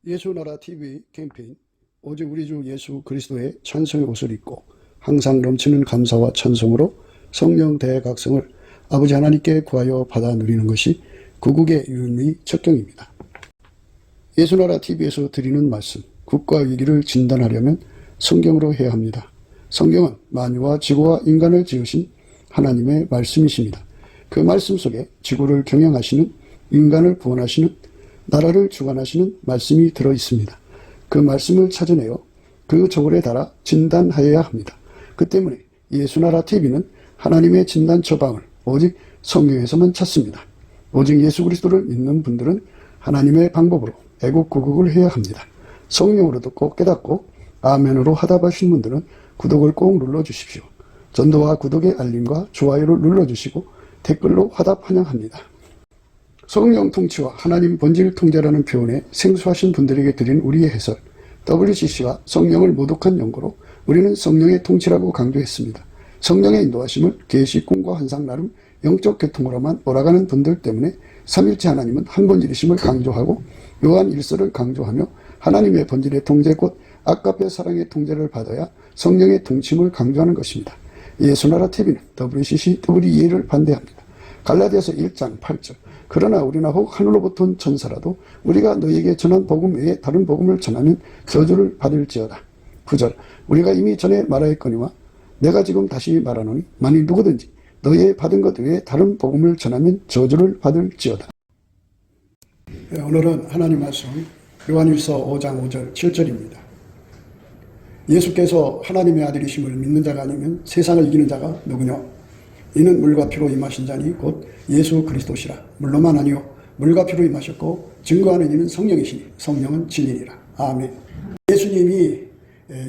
예수나라 TV 캠페인 오직 우리 주 예수 그리스도의 찬송의 옷을 입고 항상 넘치는 감사와 찬송으로 성령 대각성을 아버지 하나님께 구하여 받아 누리는 것이 구국의 유일의 척경입니다. 예수나라 TV에서 드리는 말씀, 국가 위기를 진단하려면 성경으로 해야 합니다. 성경은 만유와 지구와 인간을 지으신 하나님의 말씀이십니다. 그 말씀 속에 지구를 경영하시는, 인간을 구원하시는, 나라를 주관하시는 말씀이 들어있습니다. 그 말씀을 찾아내어 그 저울에 달아 진단하여야 합니다. 그 때문에 예수나라 TV는 하나님의 진단 처방을 오직 성경에서만 찾습니다. 오직 예수 그리스도를 믿는 분들은 하나님의 방법으로 애국구국을 해야 합니다. 성령으로 듣고 깨닫고 아멘으로 화답하신 분들은 구독을 꼭 눌러주십시오. 전도와 구독의 알림과 좋아요를 눌러주시고 댓글로 화답 환영합니다. 성령 통치와 하나님 본질 통제라는 표현에 생소하신 분들에게 드린 우리의 해설, WCC가 성령을 모독한 연고로 우리는 성령의 통치라고 강조했습니다. 성령의 인도하심을 계시, 꿈과 환상 나름 영적 계통으로만 몰아가는 분들 때문에 삼일체 하나님은 한 본질이심을 강조하고 요한 1서를 강조하며 하나님의 본질의 통제 곧 아까페 사랑의 통제를 받아야 성령의 통치임을 강조하는 것입니다. 예수나라 TV는 WCC, WEA를 반대합니다. 갈라디아서 1장 8절 그러나 우리나 혹 하늘로부터 온 천사라도 우리가 너희에게 전한 복음 외에 다른 복음을 전하면 저주를 받을지어다. 9절 우리가 이미 전에 말하였거니와 내가 지금 다시 말하노니 만일 누구든지 너희의 받은 것 외에 다른 복음을 전하면 저주를 받을지어다. 오늘은 하나님 말씀 요한일서 5장 5절 7절입니다. 예수께서 하나님의 아들이심을 믿는 자가 아니면 세상을 이기는 자가 누구냐? 이는 물과 피로 임하신 자니 곧 예수 그리스도시라. 물로만 아니요 물과 피로 임하셨고 증거하는 이는 성령이시니 성령은 진리니라. 아멘. 예수님이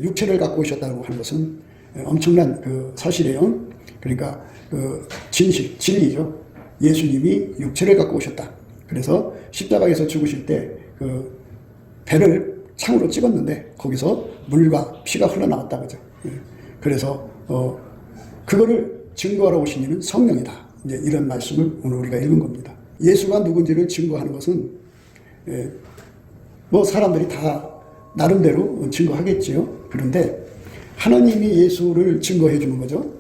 육체를 갖고 오셨다고 하는 것은 엄청난 그 사실이에요. 그러니까 그 진리죠. 예수님이 육체를 갖고 오셨다. 그래서 십자가에서 죽으실 때 그 배를 창으로 찍었는데 거기서 물과 피가 흘러나왔다 그죠. 그래서 그거를 증거하러 오신 이는 성령이다. 이제 이런 말씀을 오늘 우리가 읽은 겁니다. 예수가 누군지를 증거하는 것은 뭐 사람들이 다 나름대로 증거하겠지요. 그런데 하나님이 예수를 증거해 주는 거죠.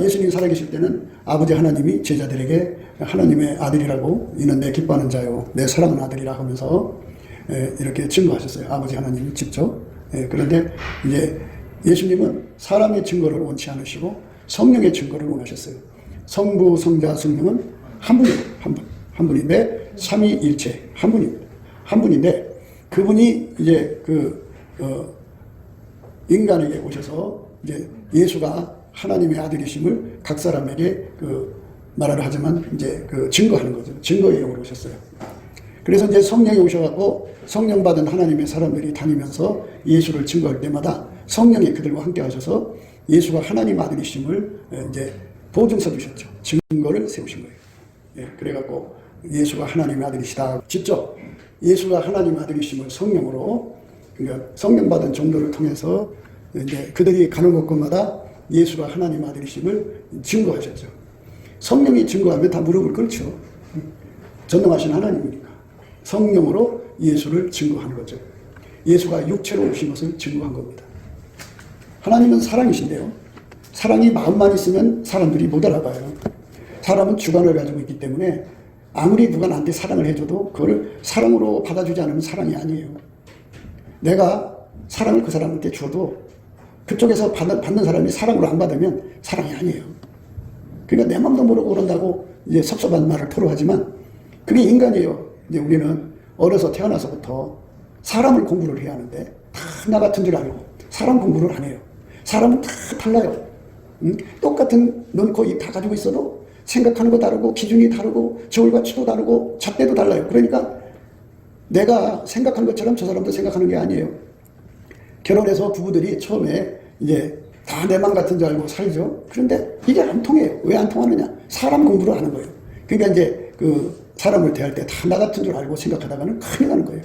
예수님이 살아계실 때는 아버지 하나님이 제자들에게 하나님의 아들이라고 이는 내 기뻐하는 자요 내 사랑하는 아들이라 하면서 이렇게 증거하셨어요. 아버지 하나님이 직접. 그런데 이제 예수님은 사람의 증거를 원치 않으시고 성령의 증거를 원하셨어요. 성부, 성자, 성령은 한 분이에요. 한 분인데 삼위일체 한 분입니다. 한 분인데 그분이 이제 인간에게 오셔서 이제 예수가 하나님의 아들이심을 각 사람에게 말을 하지만 이제 증거하는 거죠. 증거의 영으로 오셨어요. 그래서 이제 성령이 오셔갖고 성령 받은 하나님의 사람들이 다니면서 예수를 증거할 때마다 성령이 그들과 함께 하셔서 예수가 하나님 아들이심을 이제 보증서 주셨죠. 증거를 세우신 거예요. 그래갖고 예수가 하나님의 아들이시다. 직접 예수가 하나님 아들이심을 성령으로, 그러니까 성령 받은 종들을 통해서 이제 그들이 가는 곳곳마다 예수가 하나님 아들이심을 증거하셨죠. 성령이 증거하면 다 무릎을 꿇죠. 전능하신 하나님이니까. 성령으로 예수를 증거하는 거죠. 예수가 육체로 오신 것을 증거한 겁니다. 하나님은 사랑이신데요. 사랑이 마음만 있으면 사람들이 못 알아봐요. 사람은 주관을 가지고 있기 때문에 아무리 누가 나한테 사랑을 해줘도 그걸 사랑으로 받아주지 않으면 사랑이 아니에요. 내가 사랑을 그 사람한테 줘도 그쪽에서 받는 사람이 사랑으로 안 받으면 사랑이 아니에요. 그러니까 내 마음도 모르고 그런다고 이제 섭섭한 말을 토로하지만 그게 인간이에요. 이제 우리는 어려서 태어나서부터 사람을 공부를 해야 하는데 다 나 같은 줄 알고 사람 공부를 안 해요. 사람은 다 달라요. 똑같은 눈, 코, 입 다 가지고 있어도 생각하는 거 다르고 기준이 다르고 저울과치도 다르고 잣대도 달라요. 그러니까 내가 생각하는 것처럼 저 사람도 생각하는 게 아니에요. 결혼해서 부부들이 처음에 이제 다 내 맘 같은 줄 알고 살죠. 그런데 이게 안 통해요. 왜 안 통하느냐? 사람 공부를 하는 거예요. 그러니까 이제 사람을 대할 때 다 나 같은 줄 알고 생각하다가는 큰일 나는 거예요.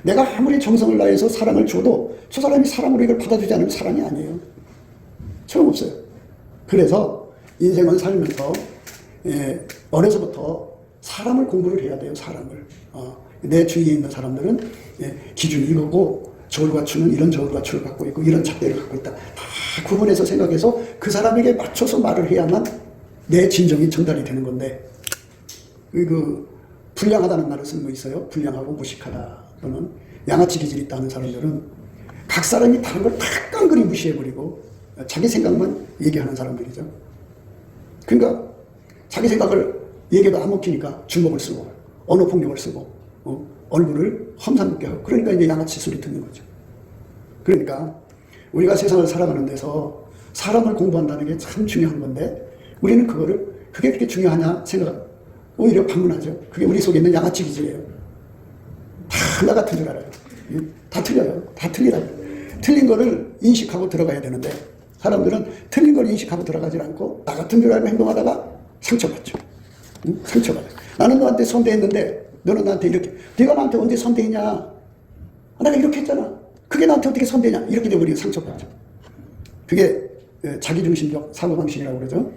내가 아무리 정성을 다해서 사랑을 줘도 저 사람이 사랑으로 이걸 받아주지 않으면 사랑이 아니에요. 소용없어요. 그래서 인생은 살면서 어려서부터 사람을 공부를 해야 돼요. 사람을. 내 주위에 있는 사람들은 기준이 이거고 저울과 추는 이런 저울과 추를 갖고 있고 이런 잣대를 갖고 있다. 다 구분해서 생각해서 그 사람에게 맞춰서 말을 해야만 내 진정이 전달이 되는 건데 불량하다는 말을 쓰는 거 있어요. 불량하고 무식하다 또는 양아치 기질이 있다는 사람들은 각 사람이 다른 걸 다 깡그리 무시해버리고 자기 생각만 얘기하는 사람들이죠. 그러니까 자기 생각을 얘기해도 안 먹히니까 주먹을 쓰고 언어폭력을 쓰고 얼굴을 험상궂게 하고 그러니까 이제 양아치 소리 듣는 거죠. 그러니까 우리가 세상을 살아가는 데서 사람을 공부한다는 게 참 중요한 건데 우리는 그게 그렇게 중요하냐 생각 오히려 반문하죠. 그게 우리 속에 있는 양아치 기질이에요. 다 나 같은 줄 알아요. 다 틀려요. 다 틀리라고. 틀린 거를 인식하고 들어가야 되는데 사람들은 틀린 걸 인식하고 들어가지 않고 나 같은 줄 알고 행동하다가 상처받죠. 상처받아요. 나는 너한테 선대했는데 너는 나한테 이렇게 네가 나한테 언제 선대했냐. 내가 이렇게 했잖아. 그게 나한테 어떻게 선대냐. 이렇게 되어버리면 상처받죠. 그게 자기중심적 사고방식이라고 그러죠.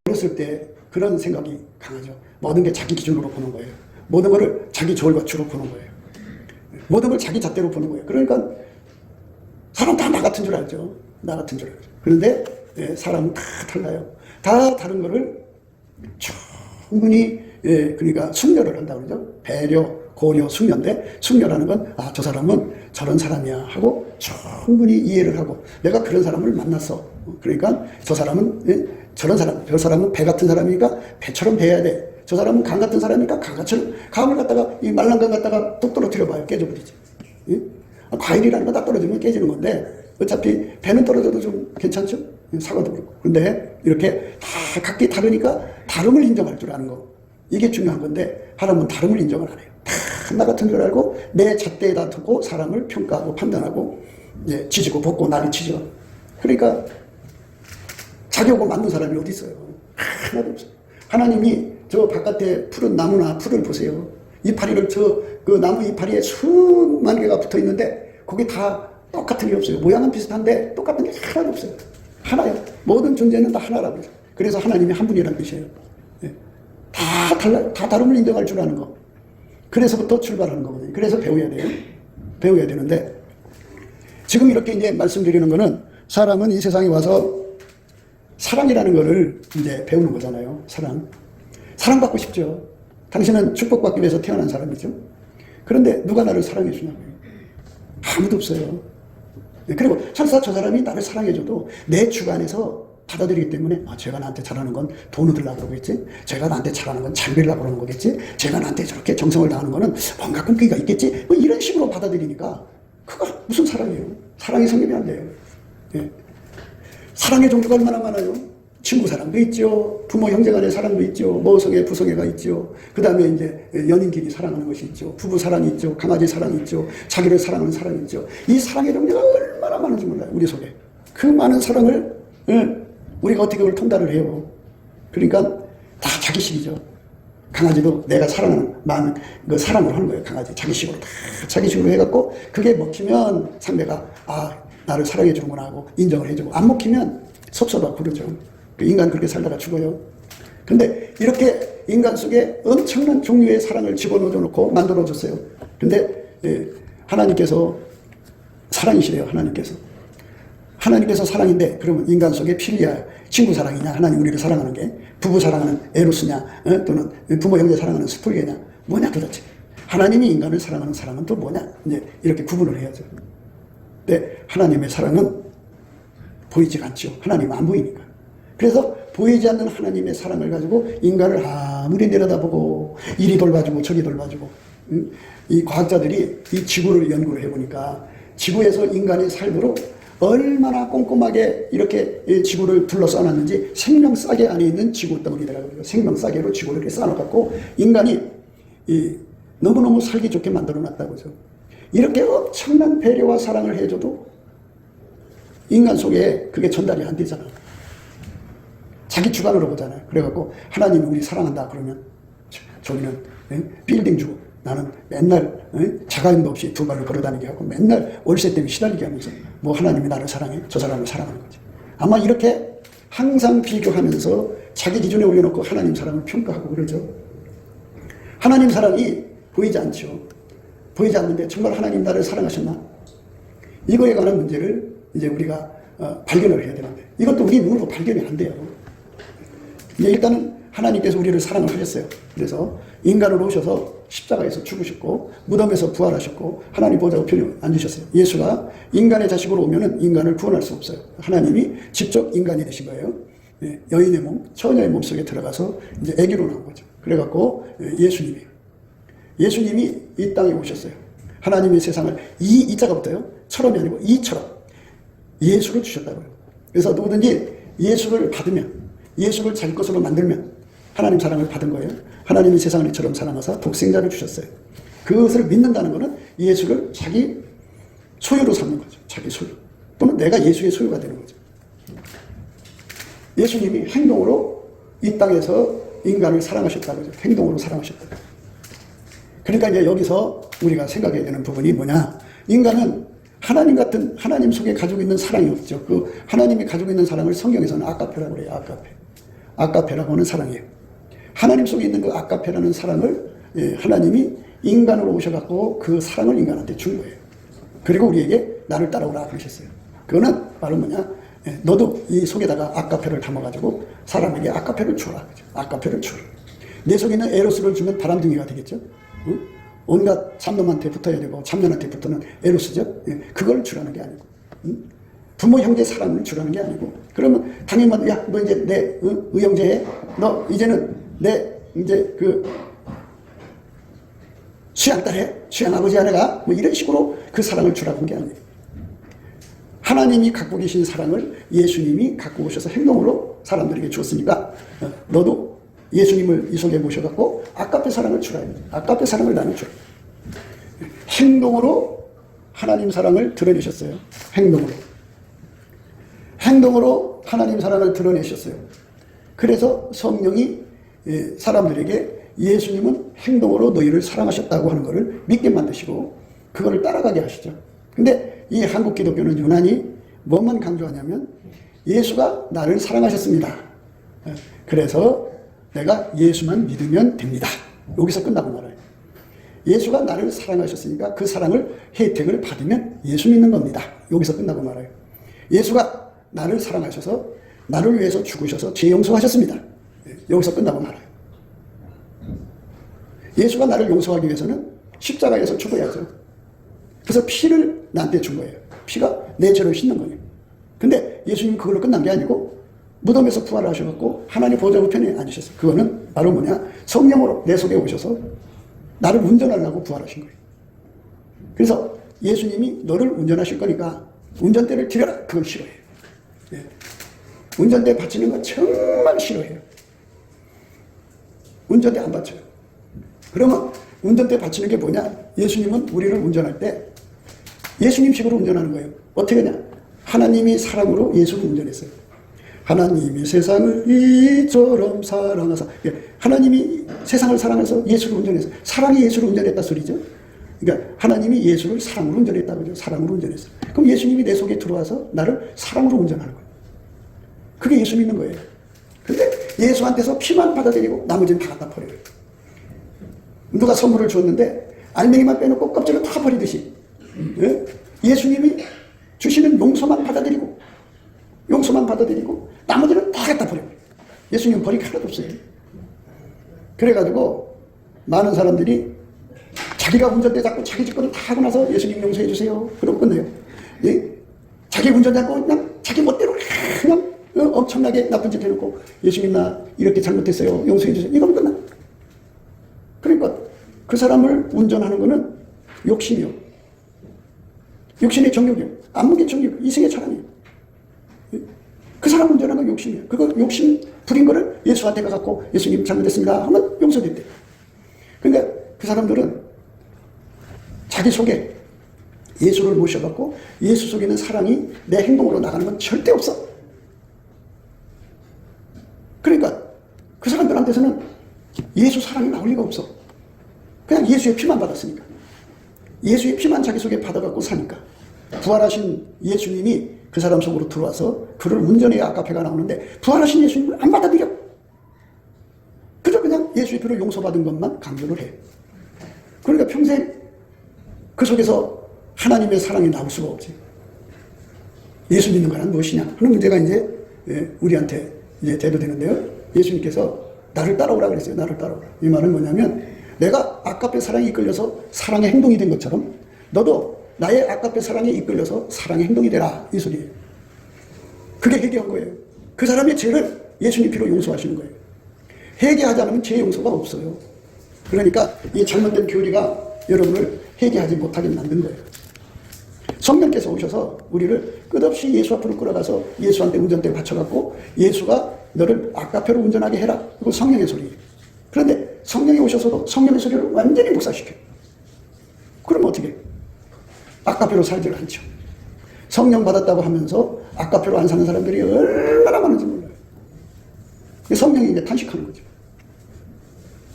어렸을 때 그런 생각이 강하죠. 모든 게 자기 기준으로 보는 거예요. 모든 거를 자기 저울과 추로 보는 거예요. 모든 걸 자기 잣대로 보는 거예요. 그러니까 사람 다 나 같은 줄 알죠. 나 같은 줄 알죠. 그런데 사람은 다 달라요. 다 다른 거를 충분히 그러니까 숙려를 한다고 그러죠. 배려, 고려, 숙려인데 숙려라는 건 저 사람은 저런 사람이야 하고 충분히 이해를 하고 내가 그런 사람을 만났어. 그러니까 저 사람은 저런 사람, 저 사람은 배 같은 사람이니까 배처럼 배야 돼. 저 사람은 강 같은 사람이니까 강같처럼 강을 갖다가 이 말랑강 갖다가 뚝 떨어뜨려봐요. 깨져버리지. 과일이라는 거 다 떨어지면 깨지는 건데 어차피 배는 떨어져도 좀 괜찮죠? 사과도 그렇고. 그런데 이렇게 다 각기 다르니까 다름을 인정할 줄 아는 거. 이게 중요한 건데 사람은 다름을 인정을 안 해요. 다 나 같은 줄 알고 내 잣대에다 두고 사람을 평가하고 판단하고 지지고 볶고 난리치죠. 그러니까 자기하고 맞는 사람이 어디 있어요? 하나도 없어요. 하나님이 저 바깥에 푸른 나무나 풀을 보세요. 이파리를 그 나무 이파리에 수만 개가 붙어 있는데 거기 다 똑같은 게 없어요. 모양은 비슷한데 똑같은 게 하나도 없어요. 하나요. 모든 존재는 다 하나라고 해요. 그래서 하나님이 한 분이라는 뜻이에요. 다 달라요. 다 다름을 인정할 줄 아는 거. 그래서부터 출발하는 거거든요. 그래서 배워야 돼요. 배워야 되는데 지금 이렇게 이제 말씀드리는 거는 사람은 이 세상에 와서 사랑이라는 거를 이제 배우는 거잖아요. 사랑받고 싶죠. 당신은 축복받기 위해서 태어난 사람이죠. 그런데 누가 나를 사랑해 주냐고요. 아무도 없어요. 그리고 설사 저 사람이 나를 사랑해줘도 내 주관에서 받아들이기 때문에 제가 나한테 잘하는 건 돈 얻으려고 그러겠지. 제가 나한테 잘하는 건 장비려고 그러는 거겠지. 제가 나한테 저렇게 정성을 다하는 거는 뭔가 끈기가 있겠지. 뭐 이런 식으로 받아들이니까 그거 무슨 사랑이에요. 사랑이 성립이 안 돼요. 사랑의 종류가 얼마나 많아요. 친구 사랑도 있죠. 부모 형제 간의 사랑도 있죠. 모성애 부성애가 있죠. 그 다음에 이제 연인끼리 사랑하는 것이 있죠. 부부 사랑이 있죠. 강아지 사랑이 있죠. 자기를 사랑하는 사랑이 있죠. 이 사랑의 종류가 얼마나 많은지 몰라요. 우리 속에. 그 많은 사랑을 우리가 어떻게 그걸 통달을 해요. 그러니까 다 자기식이죠. 강아지도 내가 사랑하는 마음, 그 사랑을 하는 거예요. 강아지 자기식으로 다 자기식으로 해갖고 그게 먹히면 상대가 나를 사랑해 주는구나 하고 인정을 해주고 안 먹히면 섭섭하고 그러죠. 인간 그렇게 살다가 죽어요. 근데 이렇게 인간 속에 엄청난 종류의 사랑을 집어넣어 놓고 만들어줬어요. 근데 하나님께서 사랑이시래요. 하나님께서 사랑인데 그러면 인간 속에 필리아 친구 사랑이냐 하나님 우리를 사랑하는 게 부부 사랑하는 에로스냐 또는 부모 형제 사랑하는 스톨게냐 뭐냐 도대체 하나님이 인간을 사랑하는 사랑은 또 뭐냐 이제 이렇게 구분을 해야죠. 근데 하나님의 사랑은 보이지가 않죠. 하나님은 안 보이니까. 그래서 보이지 않는 하나님의 사랑을 가지고 인간을 아무리 내려다보고 이리 돌봐주고 저리 돌봐주고 이 과학자들이 이 지구를 연구를 해보니까 지구에서 인간의 삶으로 얼마나 꼼꼼하게 이렇게 지구를 둘러싸놨는지 생명싸개 안에 있는 지구 덩어리더라고요. 생명싸개로 지구를 이렇게 쌓아놓고 인간이 너무너무 살기 좋게 만들어놨다고죠. 이렇게 엄청난 배려와 사랑을 해줘도 인간 속에 그게 전달이 안 되잖아. 자기 주관으로 보잖아요. 그래갖고 하나님이 우리 사랑한다 그러면 저기는 빌딩 주고 나는 맨날 자가임도 없이 두 발로 걸어다니게 하고 맨날 월세 때문에 시달리게 하면서 뭐 하나님이 나를 사랑해? 저 사람을 사랑하는 거지. 아마 이렇게 항상 비교하면서 자기 기준에 올려놓고 하나님 사랑을 평가하고 그러죠. 하나님 사랑이 보이지 않죠. 보이지 않는데 정말 하나님 나를 사랑하셨나? 이거에 관한 문제를 이제 우리가 발견을 해야 되는데 이것도 우리 눈으로 발견이 안 돼요. 이제 일단은 하나님께서 우리를 사랑을 하셨어요. 그래서 인간으로 오셔서 십자가에서 죽으셨고 무덤에서 부활하셨고 하나님 보좌 우편에 앉으셨어요. 예수가 인간의 자식으로 오면은 인간을 구원할 수 없어요. 하나님이 직접 인간이 되신 거예요. 여인의 몸, 처녀의 몸 속에 들어가서 이제 아기로 나온 거죠. 그래갖고 예수님이 이 땅에 오셨어요. 하나님의 세상을 이 자가 붙어요. 처럼이 아니고 이처럼 예수를 주셨다고요. 그래서 누구든지 예수를 받으면, 예수를 자기 것으로 만들면 하나님 사랑을 받은 거예요. 하나님이 세상을 이처럼 사랑하사 독생자를 주셨어요. 그것을 믿는다는 것은 예수를 자기 소유로 삼는 거죠. 자기 소유. 또는 내가 예수의 소유가 되는 거죠. 예수님이 행동으로 이 땅에서 인간을 사랑하셨다고 하죠. 행동으로 사랑하셨다. 그러니까 이제 여기서 우리가 생각해야 되는 부분이 뭐냐. 인간은 하나님 같은, 하나님 속에 가지고 있는 사랑이 없죠. 그 하나님이 가지고 있는 사랑을 성경에서는 아가페라고 그래요. 아가페. 아가페라고 하는 사랑이에요. 하나님 속에 있는 그 아가페라는 사랑을 하나님이 인간으로 오셔갖고 그 사랑을 인간한테 준 거예요. 그리고 우리에게 나를 따라오라 그러셨어요. 그거는 바로 뭐냐. 너도 이 속에다가 아가페를 담아가지고 사람에게 아가페를 주라. 아가페를 주라. 내 속에 있는 에로스를 주면 바람둥이가 되겠죠. 응? 온갖 잡놈한테 붙어야 되고 잡년한테 붙는 에로스죠. 그걸 주라는 게 아니고. 응? 부모 형제 사랑을 주라는 게 아니고. 그러면 당연히 야, 너 이제 내 의형제에 너 이제는 내 이제 그 수양딸 해. 수양아버지 아내가 뭐 이런 식으로 그 사랑을 주라고 한 게 아니에요. 하나님이 갖고 계신 사랑을 예수님이 갖고 오셔서 행동으로 사람들에게 주었으니까 너도 예수님을 이 속에 모셔갖고 아가페 사랑을 주라. 아가페 사랑을 나는 주라. 행동으로 하나님 사랑을 드러내셨어요. 행동으로 하나님 사랑을 드러내셨어요. 그래서 성령이 사람들에게 예수님은 행동으로 너희를 사랑하셨다고 하는 것을 믿게 만드시고 그거를 따라가게 하시죠. 근데 이 한국 기독교는 유난히 뭐만 강조하냐면 예수가 나를 사랑하셨습니다. 그래서 내가 예수만 믿으면 됩니다. 여기서 끝나고 말아요. 예수가 나를 사랑하셨으니까 그 사랑을 혜택을 받으면 예수 믿는 겁니다. 여기서 끝나고 말아요. 예수가 나를 사랑하셔서 나를 위해서 죽으셔서 죄 용서하셨습니다. 여기서 끝나고 말아요. 예수가 나를 용서하기 위해서는 십자가에서 죽어야죠. 그래서 피를 나한테 준 거예요. 피가 내 죄를 씻는 거예요. 근데 예수님 그걸로 끝난 게 아니고 무덤에서 부활을 하셔갖고 하나님 보좌 우편에 앉으셨어요. 그거는 바로 뭐냐? 성령으로 내 속에 오셔서 나를 운전하려고 부활하신 거예요. 그래서 예수님이 너를 운전하실 거니까 운전대를 들여라. 그걸 싫어해요. 운전대 받치는 건 정말 싫어해요. 운전대 안 받쳐요. 그러면 운전대 받치는 게 뭐냐? 예수님은 우리를 운전할 때 예수님식으로 운전하는 거예요. 어떻게 하냐? 하나님이 사랑으로 예수를 운전했어요. 하나님이 세상을 이처럼 사랑하사. 하나님이 세상을 사랑해서 예수를 운전했어요. 사랑이 예수를 운전했다 소리죠. 그러니까 하나님이 예수를 사랑으로 운전했다고 하죠. 사랑으로 운전했어요. 그럼 예수님이 내 속에 들어와서 나를 사랑으로 운전하는 거예요. 그게 예수 믿는 거예요. 근데 예수한테서 피만 받아들이고 나머지는 다 갖다 버려요. 누가 선물을 줬는데 알맹이만 빼놓고 껍질을 다 버리듯이 예수님이 주시는 용서만 받아들이고 나머지는 다 갖다 버려요. 예수님 버릴 게 하나도 없어요. 그래가지고 많은 사람들이 자기가 운전대 잡고 자기 직권을 다 하고 나서 예수님 용서해 주세요. 그러고 끝내요. 자기 운전 잡고 그냥 자기 멋대로 그냥 엄청나게 나쁜 짓 해놓고 예수님 나 이렇게 잘못했어요. 용서해 주세요. 이거면 끝나. 그러니까 그 사람을 운전하는 거는 욕심이요. 욕심의 정욕이요. 안목의 정욕. 이승의 차량이에요. 그 사람 운전하는 건 욕심이에요. 그거 욕심 부린 거를 예수한테 가갖고 예수님 잘못했습니다 하면 용서됐대. 그러니까 그 사람들은 자기 속에 예수를 모셔갖고 예수 속에 있는 사랑이 내 행동으로 나가는 건 절대 없어. 그러니까 그 사람들한테서는 예수 사랑이 나올 리가 없어. 그냥 예수의 피만 받았으니까. 예수의 피만 자기 속에 받아갖고 사니까. 부활하신 예수님이 그 사람 속으로 들어와서 그를 운전해야 아가페가 나오는데 부활하신 예수님을 안 받아들여. 그저 그냥 예수의 피로 용서받은 것만 강조를 해. 그러니까 평생 그 속에서 하나님의 사랑이 나올 수가 없지. 예수 믿는 거란 무엇이냐 하는 문제가 이제 우리한테 이제 대두되는데요. 예수님께서 나를 따라오라 그랬어요. 나를 따라오라. 이 말은 뭐냐면 내가 아까페 사랑에 이끌려서 사랑의 행동이 된 것처럼 너도 나의 아까페 사랑에 이끌려서 사랑의 행동이 되라. 이 소리예요. 그게 회개한 거예요. 그 사람의 죄를 예수님 피로 용서하시는 거예요. 회개하지 않으면 죄 용서가 없어요. 그러니까 이 잘못된 교리가 여러분을 회개하지 못하게 만든 거예요. 성령께서 오셔서 우리를 끝없이 예수 앞으로 끌어가서 예수한테 운전대를 받쳐갖고 예수가 너를 아까페로 운전하게 해라. 그거 성령의 소리예요. 그런데 성령이 오셔서도 성령의 소리를 완전히 묵살시켜요. 그러면 어떻게 해요? 아까페로 살지를 않죠. 성령 받았다고 하면서 아까페로 안 사는 사람들이 얼마나 많은지 몰라요. 성령이 이제 탄식하는 거죠.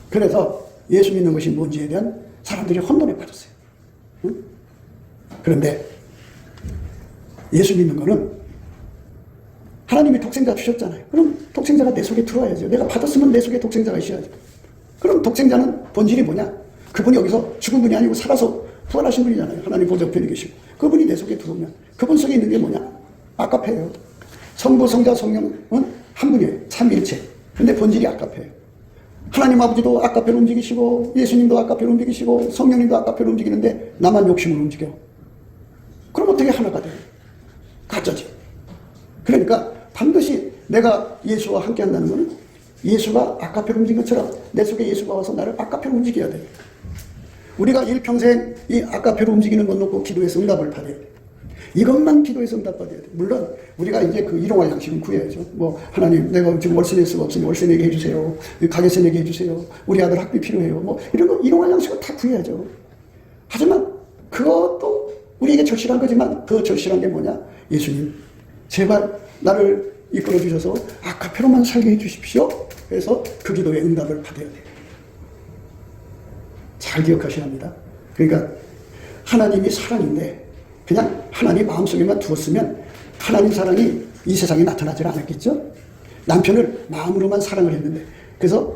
그래서 예수 믿는 것이 뭔지에 대한 사람들이 혼돈에 빠졌어요. 응? 그런데 예수 믿는 거는 하나님이 독생자 주셨잖아요. 그럼 독생자가 내 속에 들어와야죠. 내가 받았으면 내 속에 독생자가 있어야죠. 그럼 독생자는 본질이 뭐냐? 그분이 여기서 죽은 분이 아니고 살아서 부활하신 분이잖아요. 하나님 보좌 우편에 계시고. 그분이 내 속에 들어오면 그분 속에 있는 게 뭐냐? 아까페예요. 성부, 성자, 성령은 한 분이에요. 삼위일체. 근데 본질이 아까페예요. 하나님 아버지도 아까페로 움직이시고 예수님도 아까페로 움직이시고 성령님도 아까페로 움직이는데 나만 욕심으로 움직여. 그럼 어떻게 하나가 돼요? 가짜지. 그러니까 반드시 내가 예수와 함께 한다는 것은 예수가 아까페로 움직인 것처럼 내 속에 예수가 와서 나를 아까페로 움직여야 돼요. 우리가 일평생 이 아까페로 움직이는 것 놓고 기도해서 응답을 받아야 돼요. 이것만 기도해서 응답받아야 돼요. 물론 우리가 이제 그 일용할 양식은 구해야죠. 뭐 하나님 내가 지금 월세 낼 수가 없으니 월세 내게 해주세요. 가게세 내게 해주세요. 우리 아들 학비 필요해요. 뭐 이런 거 일용할 양식은 다 구해야죠. 하지만 그것도 우리에게 절실한 거지만 더 절실한 게 뭐냐? 예수님 제발 나를 이끌어 주셔서 아까페로만 살게 해주십시오. 그래서 그 기도의 응답을 받아야 돼요. 잘 기억하셔야 합니다. 그러니까 하나님이 사랑인데 그냥 하나님 마음속에만 두었으면 하나님 사랑이 이 세상에 나타나지 않았겠죠? 남편을 마음으로만 사랑을 했는데 그래서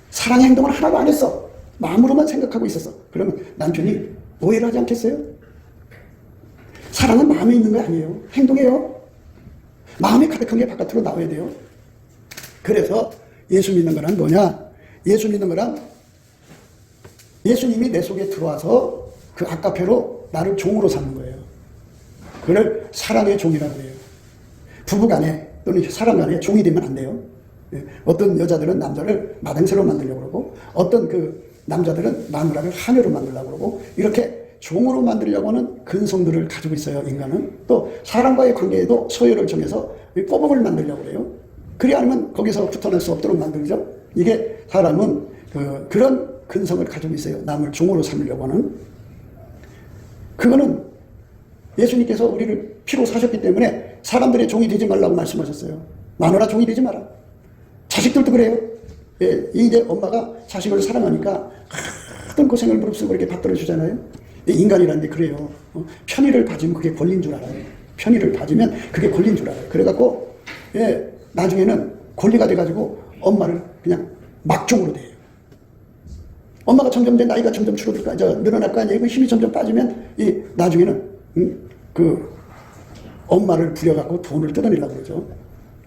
사랑의 행동을 하나도 안 했어. 마음으로만 생각하고 있었어. 그러면 남편이 오해를 하지 않겠어요? 사랑은 마음에 있는 거 아니에요. 행동이에요. 마음이 가득한 게 바깥으로 나와야 돼요. 그래서 예수 믿는 거란 뭐냐? 예수 믿는 거란 예수님이 내 속에 들어와서 그 아까페로 나를 종으로 삼는 거예요. 그걸 사랑의 종이라고 해요. 부부간에 또는 사람 간에 종이 되면 안 돼요. 어떤 여자들은 남자를 마당새로 만들려고 그러고 어떤 그 남자들은 마누라를 하녀로 만들려고 그러고 이렇게 종으로 만들려고 하는 근성들을 가지고 있어요. 인간은. 또 사람과의 관계에도 소유를 정해서 뽀복을 만들려고 그래요. 그리 않으면 거기서 붙어날 수 없도록 만들죠. 이게 사람은 그런 근성을 가지고 있어요. 남을 종으로 삼으려고 하는. 그거는 예수님께서 우리를 피로 사셨기 때문에 사람들의 종이 되지 말라고 말씀하셨어요. 마누라 종이 되지 마라. 자식들도 그래요. 예, 이제 엄마가 자식을 사랑하니까 하던 고생을 무릅쓰고 이렇게 받들어 주잖아요. 인간이라는 게 그래요. 편의를 봐주면 그게 권리인 줄 알아요. 편의를 봐주면 그게 권리인 줄 알아요. 그래갖고 예, 나중에는 권리가 돼가지고 엄마를 그냥 막종으로 돼요. 엄마가 점점 내 나이가 점점 늘어날 거 아니에요. 힘이 점점 빠지면 나중에는 그 엄마를 부려갖고 돈을 뜯어내려고 그러죠.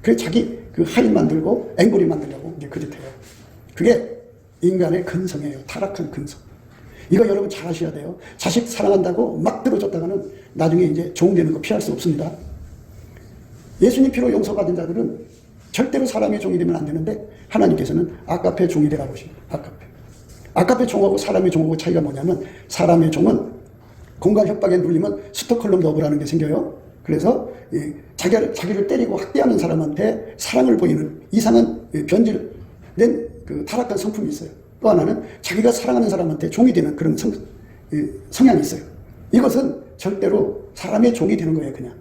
그래서 자기 그 할인 만들고 앵벌이 만들려고 이제 그짓해요. 그게 인간의 근성이에요. 타락한 근성. 이거 여러분 잘 아셔야 돼요. 자식 사랑한다고 막 들어줬다가는 나중에 이제 종 되는 거 피할 수 없습니다. 예수님 피로 용서받은 자들은 절대로 사람의 종이 되면 안 되는데 하나님께서는 아까페 종이 되라고 하십니다. 아까페 종하고 사람의 종하고 차이가 뭐냐면 사람의 종은 공간 협박에 눌리면 스톡홀름 러브라는 게 생겨요. 그래서 자기를 때리고 학대하는 사람한테 사랑을 보이는 이상한 변질된 그 타락한 성품이 있어요. 또 하나는 자기가 사랑하는 사람한테 종이 되는 그런 성향이 있어요. 이것은 절대로 사람의 종이 되는 거예요. 그냥.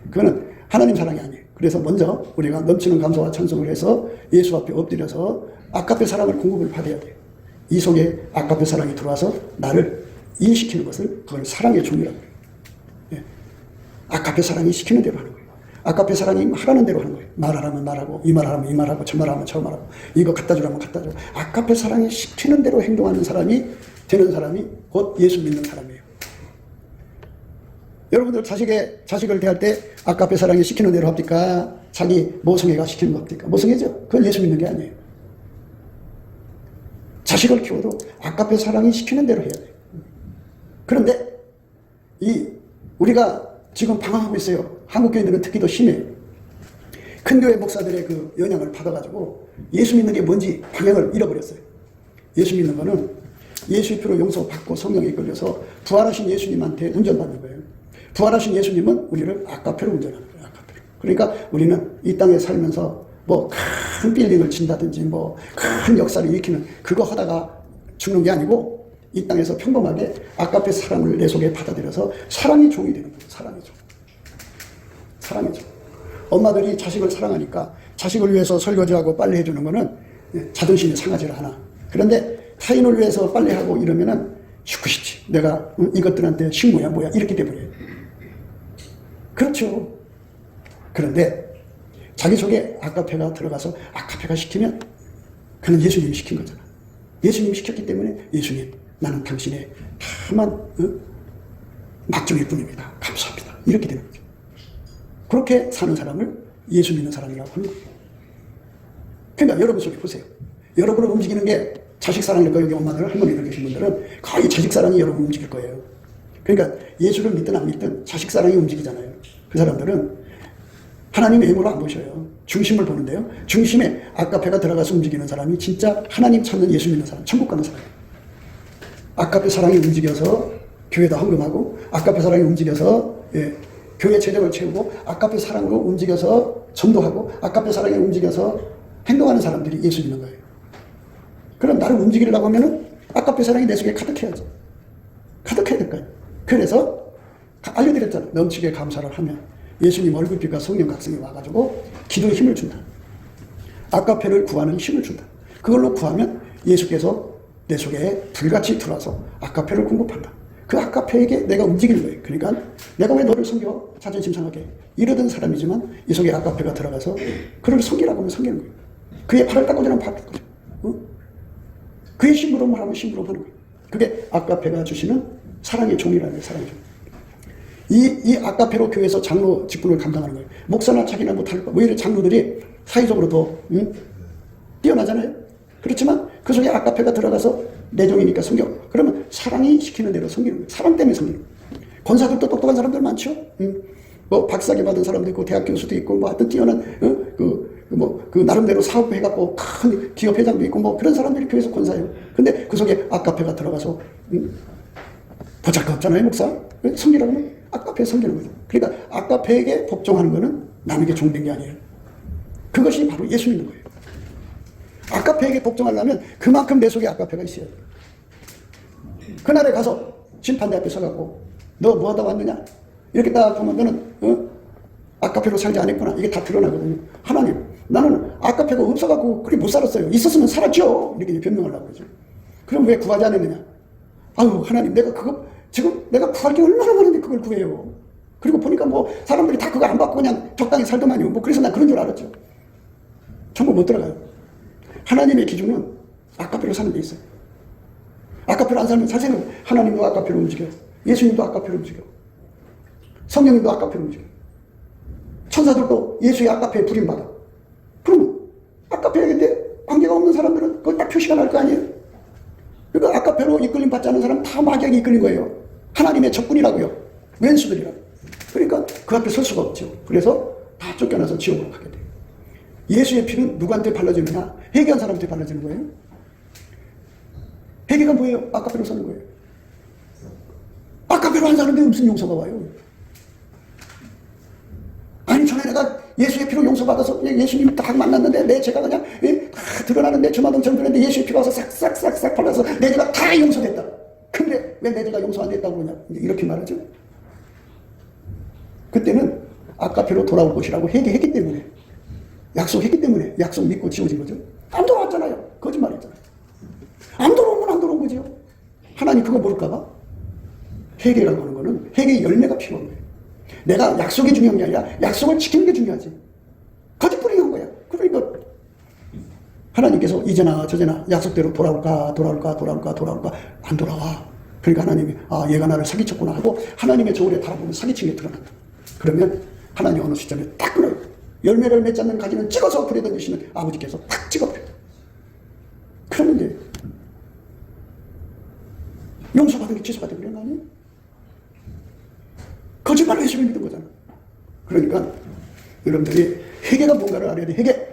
그거는 하나님 사랑이 아니에요. 그래서 먼저 우리가 넘치는 감사와 찬송을 해서 예수 앞에 엎드려서 아까페 사랑을 공급을 받아야 돼요. 이 속에 아까페 사랑이 들어와서 나를 이해시키는 것을 그걸 사랑의 종이라고 해요. 아까페 사랑이 시키는 대로 하는 거예요. 아까페 사랑이 하라는 대로 하는 거예요. 말하라면 말하고 이 말하면 이 말하고 저 말하면 저 말하고 이거 갖다 주라면 갖다 줘. 아까페 사랑이 시키는 대로 행동하는 사람이 되는 사람이 곧 예수 믿는 사람이에요. 여러분들 자식을 대할 때 아까페 사랑이 시키는 대로 합니까? 자기 모성애가 시키는 거 합니까? 모성애죠. 그건 예수 믿는 게 아니에요. 자식을 키워도 아까페 사랑이 시키는 대로 해야 돼요. 그런데 우리가 지금 방황하고 있어요. 한국 교인들은 특히 더 심해요. 큰 교회 목사들의 그 영향을 받아가지고 예수 믿는 게 뭔지 방향을 잃어버렸어요. 예수 믿는 거는 예수의 피로 용서받고 성령에 이끌려서 부활하신 예수님한테 운전받는 거예요. 부활하신 예수님은 우리를 아까페로 운전하는 거예요. 아까페로. 그러니까 우리는 이 땅에 살면서 뭐 큰 빌딩을 친다든지 뭐 큰 역사를 일으키는 그거 하다가 죽는 게 아니고 이 땅에서 평범하게 아까페 사랑을 내 속에 받아들여서 사랑의 종이 되는 거예요. 사랑의 종. 사랑의 종. 엄마들이 자식을 사랑하니까 자식을 위해서 설거지하고 빨래해주는 거는 자존심이 상하지를 않아. 그런데 타인을 위해서 빨래하고 이러면은 죽고 싶지. 내가 이것들한테 식모야 뭐야 이렇게 돼버려요. 그렇죠. 그런데 자기 속에 아까페가 들어가서 아까페가 시키면 그는 예수님이 시킨 거잖아. 예수님이 시켰기 때문에 예수님 나는 당신의 다만 막종일 뿐입니다. 감사합니다. 이렇게 되는 거죠. 그렇게 사는 사람을 예수 믿는 사람이라고 하는 거예요. 그러니까 여러분 속에 보세요. 여러분을 움직이는 게 자식 사랑일 거예요. 여기 엄마들 할머니들 계신 분들은 거의 자식 사랑이 여러분 움직일 거예요. 그러니까 예수를 믿든 안 믿든 자식 사랑이 움직이잖아요. 그 사람들은 하나님 외모로 안 보셔요. 중심을 보는데요. 중심에 아까페가 들어가서 움직이는 사람이 진짜 하나님 찾는 예수 믿는 사람, 천국 가는 사람. 아까페 사랑이 움직여서 교회도 헌금하고 아까페 사랑이 움직여서 교회 재정을 채우고 아까페 사랑으로 움직여서 전도하고 아까페 사랑에 움직여서 행동하는 사람들이 예수 믿는 거예요. 그럼 나를 움직이려고 하면은 아까페 사랑이 내 속에 가득해야지. 가득해야 될 거예요. 그래서 알려드렸잖아요. 넘치게 감사를 하면 예수님 얼굴빛과 성령 각성이 와가지고 기도에 힘을 준다. 아까페를 구하는 힘을 준다. 그걸로 구하면 예수께서 내 속에 불같이 들어와서 아까페를 공급한다. 그 아까페에게 내가 움직이는 거예요. 그러니까 내가 왜 너를 섬겨? 자존심 상하게. 이러던 사람이지만 이 속에 아까페가 들어가서 그를 섬기라고 하면 섬기는 거예요. 그의 발을 닦고자는 발을 닦고자. 그의 심부름을 하면 심부름하는 거예요. 그게 아까페가 주시는 사랑의 종이라는 거예요. 사랑의 종. 이 아까페로 교회에서 장로 직분을 감당하는 거예요. 목사나 차기나 못할 거. 오히려 장로들이 사회적으로 더 뛰어나잖아요. 그렇지만 그 속에 아까페가 들어가서 내 종이니까 섬겨. 그러면 사랑이 시키는 대로 섬기는 거예요. 사랑 때문에 섬기는 거예요. 권사들도 똑똑한 사람들 많죠. 뭐 박사학위 받은 사람도 있고 대학 교수도 있고 뭐 하여튼 뛰어난 그 나름대로 사업해갖고 큰 기업 회장도 있고 뭐 그런 사람들이 교회에서 권사예요. 근데 그 속에 아까페가 들어가서 보잘것없잖아요. 목사. 섬기라고 하면 아까페에 섬기는 거죠. 그러니까 아까페에게 복종하는 거는 남에게 종된 게 아니에요. 그것이 바로 예수 믿는 거예요. 아까페에게 복종하려면 그만큼 내 속에 아까페가 있어야 돼요. 그날에 가서 심판대 앞에 서갖고 너 뭐 하다 왔느냐? 이렇게 딱 보면 너는 아까페로 살지 않았구나. 이게 다 드러나거든요. 하나님 나는 아까페가 없어갖고 그렇게 못 살았어요. 있었으면 살았죠. 이렇게 변명하려고 그러죠. 그럼 왜 구하지 않았느냐? 아유 하나님 내가 그거 지금 내가 구할 게 얼마나 많은데 그걸 구해요. 그리고 보니까 뭐 사람들이 다 그거 안 받고 그냥 적당히 살더만요. 뭐 그래서 난 그런 줄 알았죠. 천국 못 들어가요. 하나님의 기준은 아까페로 사는 데 있어요. 아까페로 안 살면 사실은 하나님도 아까페로 움직여요. 예수님도 아까페로 움직여요. 성령님도 아까페로 움직여요. 천사들도 예수의 아까페에 부림받아. 그럼 아까페에게 관계가 없는 사람들은 그걸 딱 표시가 날 거 아니에요. 그러니까 아까페로 이끌림 받지 않은 사람은 다 마귀에게 이끌린 거예요. 하나님의 적군이라고요. 왼수들이라고. 그러니까 그 앞에 설 수가 없죠. 그래서 다 쫓겨나서 지옥으로 가게 돼요. 예수의 피는 누구한테 발라지느냐? 회개한 사람한테 발라지는 거예요. 회개가 뭐예요? 아까페로 사는 거예요. 아까페로 안 사는데 무슨 용서가 와요? 아니 전에 내가 예수의 피로 용서받아서 예수님 딱 만났는데 내 죄가 그냥 다 드러나는데 저마등처럼 그랬는데 예수의 피가 와서 싹싹싹싹 발라서 내 죄가 다 용서됐다. 근데 왜 내 죄가 용서 안 됐다고 그러냐? 이렇게 말하죠. 그때는 아까페로 돌아올 것이라고 회개했기 때문에, 약속했기 때문에 약속 믿고 지워진 거죠. 안 돌아왔잖아요. 거짓말했잖아요. 안 돌아오면 안 돌아온 거죠. 하나님 그거 모를까봐? 회개라고 하는 거는 회개의 열매가 필요한 거예요. 내가 약속이 중요한 게 아니라 약속을 지키는 게 중요하지. 거짓부리게 한 거야. 그러니까 하나님께서 이제나 저제나 약속대로 돌아올까 안 돌아와. 그러니까 하나님이 얘가 나를 사기쳤구나 하고 하나님의 저울에 달아보면 사기친 게 드러난다. 그러면 하나님 어느 시점에 딱 끊어요. 열매를 맺지 않는 가지는 찍어서 불에 던지시는 아버지께서 딱 찍어버려요. 그러면 이제 용서받은 게 취소가 되는 거 아니에요? 거짓말로 예수를 믿은 거잖아. 그러니까 여러분들이 회개가 뭔가를 알아야 돼. 회개.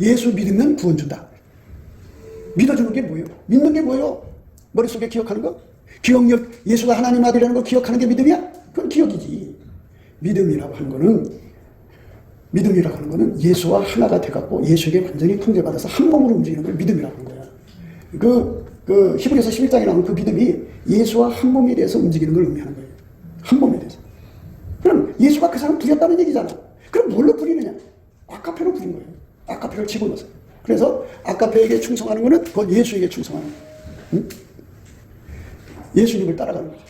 예수 믿으면 구원 준다. 믿어주는 게 뭐예요? 믿는 게 뭐예요? 머릿속에 기억하는 거? 기억력, 예수가 하나님 아들이라는 걸 기억하는 게 믿음이야? 그건 기억이지. 믿음이라고 하는 거는 예수와 하나가 돼갖고 예수에게 완전히 통제받아서 한 몸으로 움직이는 걸 믿음이라고 하는 거야. 그 히브리서 11장에 나오는 그 믿음이 예수와 한 몸에 대해서 움직이는 걸 의미하는 거예요. 한 몸에 대해서. 그럼 예수가 그 사람 부렸다는 얘기잖아. 그럼 뭘로 부리느냐? 아카페로 부린 거예요. 아카페를 집어넣어서. 그래서 아카페에게 충성하는 거는 그건 예수에게 충성하는 거예요. 응? 예수님을 따라가는 거죠.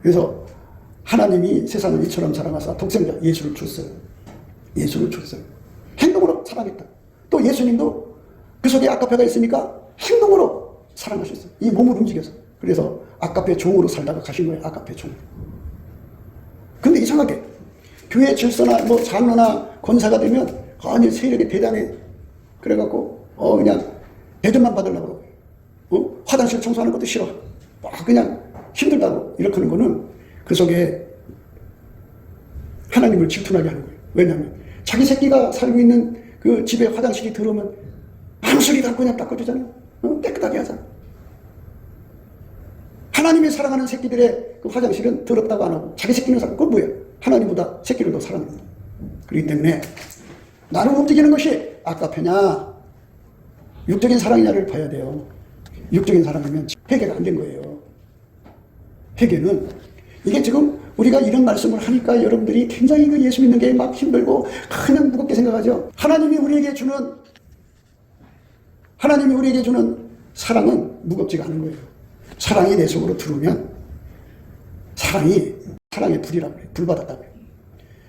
그래서 하나님이 세상을 이처럼 사랑하사 독생자 예수를 줬어요. 예수를 줬어요. 행동으로 사랑했다. 또 예수님도 그 속에 아카페가 있으니까 행동으로 사랑하셨어요. 이 몸을 움직여서. 그래서 아카페 종으로 살다가 가신 거예요. 아카페 종. 근데 이상하게 교회 질서나 뭐 장로나 권사가 되면 아니 세력이 대단해. 그래갖고 그냥 대접만 받으려고 그러고 화장실 청소하는 것도 싫어. 그냥 힘들다고 이렇게 하는 거는 그 속에 하나님을 질투나게 하는 거예요. 왜냐하면 자기 새끼가 살고 있는 그 집에 화장실이 들어오면 아무 소리도 안 그냥 닦아주잖아요. 깨끗하게 하잖아. 하나님이 사랑하는 새끼들의 그 화장실은 더럽다고 안 하고 자기 새끼는 사랑. 그건 뭐예요? 하나님보다 새끼를 더 사랑합니다. 그렇기 때문에 나를 움직이는 것이 아카페냐 육적인 사랑이냐를 봐야 돼요. 육적인 사랑이면 회개가 안 된 거예요. 회개는 이게 지금 우리가 이런 말씀을 하니까 여러분들이 굉장히 그 예수 믿는 게 막 힘들고 그냥 무겁게 생각하죠. 하나님이 우리에게 주는 사랑은 무겁지가 않은 거예요. 사랑이 내 속으로 들어오면 사랑의 불이라고 해요. 불 받았다고 해요.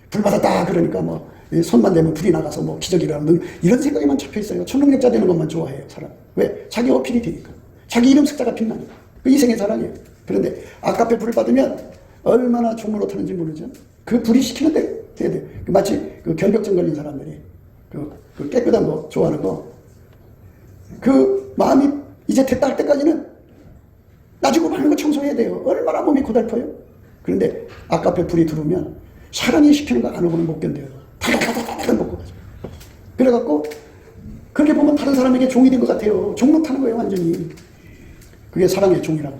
불 받았다 그러니까 뭐 손만 대면 불이 나가서 뭐 기적이 일어나는 이런 생각에만 잡혀 있어요. 초능력자 되는 것만 좋아해요. 사람. 왜? 자기 어필이 되니까. 자기 이름 숫자가 빛나니까. 그 이생의 사랑이에요. 그런데 아카페 불을 받으면 얼마나 종로로 타는지 모르죠. 그 불이 시키는 데 돼야 돼요. 마치 그 결벽증 걸린 사람들이 그 깨끗한 거 좋아하는 거 그 마음이 이제 됐다 할 때까지는 나지고 많은 거 청소해야 돼요. 얼마나 몸이 고달퍼요. 그런데 아카페 불이 들어오면 사랑이 시키는 거 안 오고는 못 견뎌요. 다다다다다 먹고 가죠. 그래갖고 그렇게 보면 다른 사람에게 종이 된 것 같아요. 종 못하는 거예요. 완전히. 그게 사랑의 종이라고.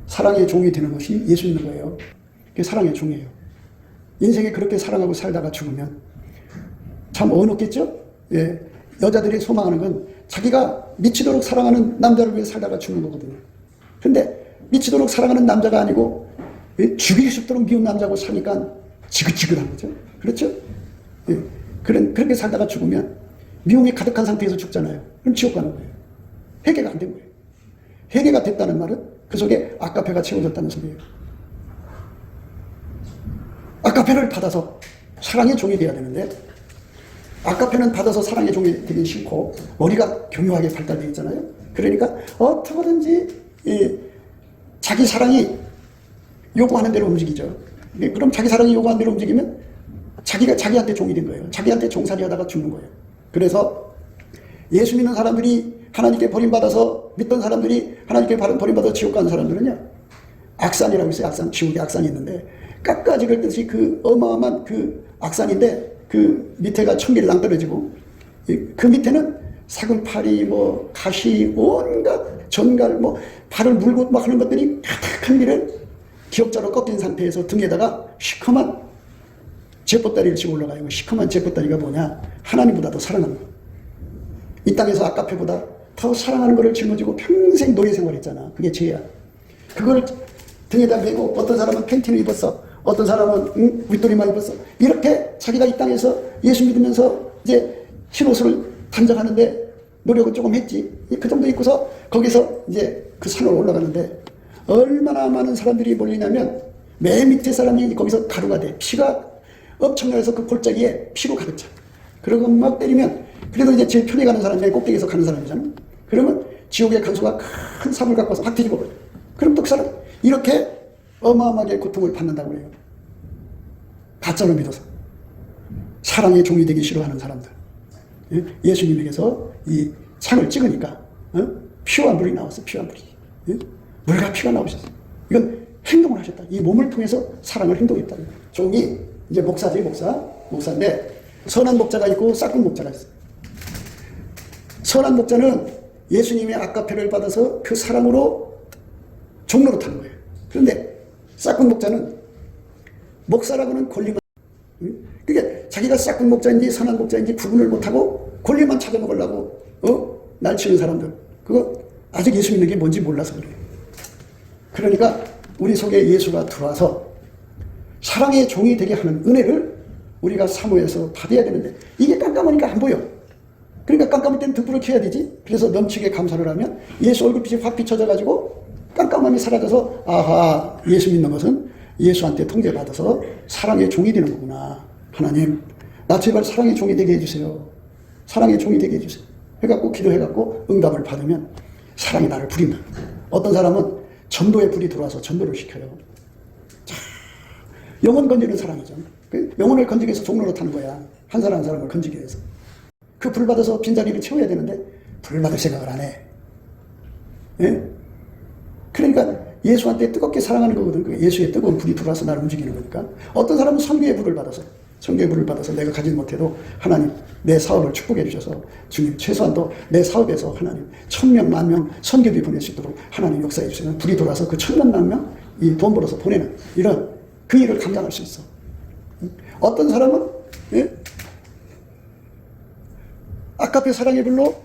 사랑의 종이 되는 것이 예수 있는 거예요. 그게 사랑의 종이에요. 인생에 그렇게 사랑하고 살다가 죽으면 참 어렵겠죠? 예. 여자들이 소망하는 건 자기가 미치도록 사랑하는 남자를 위해 살다가 죽는 거거든요. 근데 미치도록 사랑하는 남자가 아니고 죽이고 싶도록 미운 남자하고 사니까 지긋지긋한 거죠. 그렇죠? 예. 그렇게 살다가 죽으면 미움이 가득한 상태에서 죽잖아요. 그럼 지옥 가는 거예요. 회개가 안 된 거예요. 회개가 됐다는 말은 그 속에 아카페가 채워졌다는 소리예요. 아카페를 받아서 사랑의 종이 돼야 되는데 아카페는 받아서 사랑의 종이 되긴 싫고 머리가 교묘하게 발달되어 있잖아요. 그러니까 어떻게든지 자기 사랑이 요구하는 대로 움직이죠. 그럼 자기 사랑이 요구하는 대로 움직이면 자기가 자기한테 종이 된 거예요. 자기한테 종살이 하다가 죽는 거예요. 그래서 예수 믿는 사람들이 하나님께 버림받아서 믿던 사람들이 하나님께 버림받아서 지옥 가는 사람들은요. 악산이라고 있어요. 악산. 지옥에 악산이 있는데 깎아지를 듯이 그 어마어마한 그 악산인데 그 밑에가 천길 낭떠러지고 그 밑에는 사근파리 뭐 가시 온갖 전갈 뭐 발을 물고 막 하는 것들이 가득한 길을 기역자로 꺾인 상태에서 등에다가 시커먼 제포다리를 치고 올라가요. 시커먼 제포다리가 뭐냐? 하나님보다 더 사랑하는 거. 이 땅에서 아카페보다 더 사랑하는 것을 짊어지고 평생 노예 생활했잖아. 그게 죄야. 그걸 등에다 메고 어떤 사람은 팬티를 입었어. 어떤 사람은 윗도리만 입었어. 이렇게 자기가 이 땅에서 예수 믿으면서 이제 흰옷을 단장하는데 노력을 조금 했지. 그 정도 입고서 거기서 이제 그 산으로 올라가는데 얼마나 많은 사람들이 몰리냐면 맨 밑에 사람이 거기서 가루가 돼. 피가 엄청나서 그 골짜기에 피로 가득 차. 그러고 막 때리면 그래도 이제 제일 편히 가는 사람이 꼭대기에서 가는 사람이잖아. 그러면 지옥의 간수가 큰 삽을 갖고 와서 확 뒤집어 버려. 그럼 또 그 사람 이렇게 어마어마하게 고통을 받는다고 해요. 가짜로 믿어서. 사랑의 종이 되기 싫어하는 사람들. 예수님에게서 이 창을 찍으니까 피와 물이 나왔어. 피와 물이. 물과 피가 나오셨어. 이건 행동을 하셨다. 이 몸을 통해서 사랑을 행동했다. 종이 이제 목사지, 목사인데 선한 목자가 있고 싹군 목자가 있어. 선한 목자는 예수님의 아까페를 받아서 그 사랑으로 종로로 타는 거예요. 그런데 싹군 목자는 목사라고는 권리만, 그게 자기가 싹군 목자인지 선한 목자인지 구분을 못하고 권리만 찾아먹으려고 날치는 사람들, 그거 아직 예수 믿는 게 뭔지 몰라서 그래요. 그러니까 우리 속에 예수가 들어와서 사랑의 종이 되게 하는 은혜를 우리가 사모해서 받아야 되는데 이게 깜깜하니까 안 보여. 그러니까 깜깜할 때는 등불을 켜야 되지. 그래서 넘치게 감사를 하면 예수 얼굴빛이 확 비춰져가지고 깜깜함이 사라져서 아하, 예수 믿는 것은 예수한테 통제받아서 사랑의 종이 되는 거구나. 하나님, 나 제발 사랑의 종이 되게 해주세요. 사랑의 종이 되게 해주세요. 해갖고 기도해갖고 응답을 받으면 사랑이 나를 부린다. 어떤 사람은 전도의 불이 들어와서 전도를 시켜요. 자, 영혼 건지는 사랑이죠. 그 영혼을 건지기 위해서 종로로 타는 거야. 한 사람 한 사람을 건지기 위해서. 그 불 받아서 빈자리를 채워야 되는데 불 받을 생각을 안 해. 예? 그러니까 예수한테 뜨겁게 사랑하는 거거든. 그 예수의 뜨거운 불이 들어와서 나를 움직이는 거니까. 어떤 사람은 선교의 불을 받아서, 선교의 불을 받아서 내가 가진 못해도 하나님 내 사업을 축복해 주셔서 주님 최소한도 내 사업에서 하나님 1000명, 10,000명 선교비 보낼 수 있도록 하나님 역사해 주시면 불이 돌아서 그 1000명, 10,000명 이 돈 벌어서 보내는 이런 그 일을 감당할 수 있어. 어떤 사람은 아까페 사랑의 불로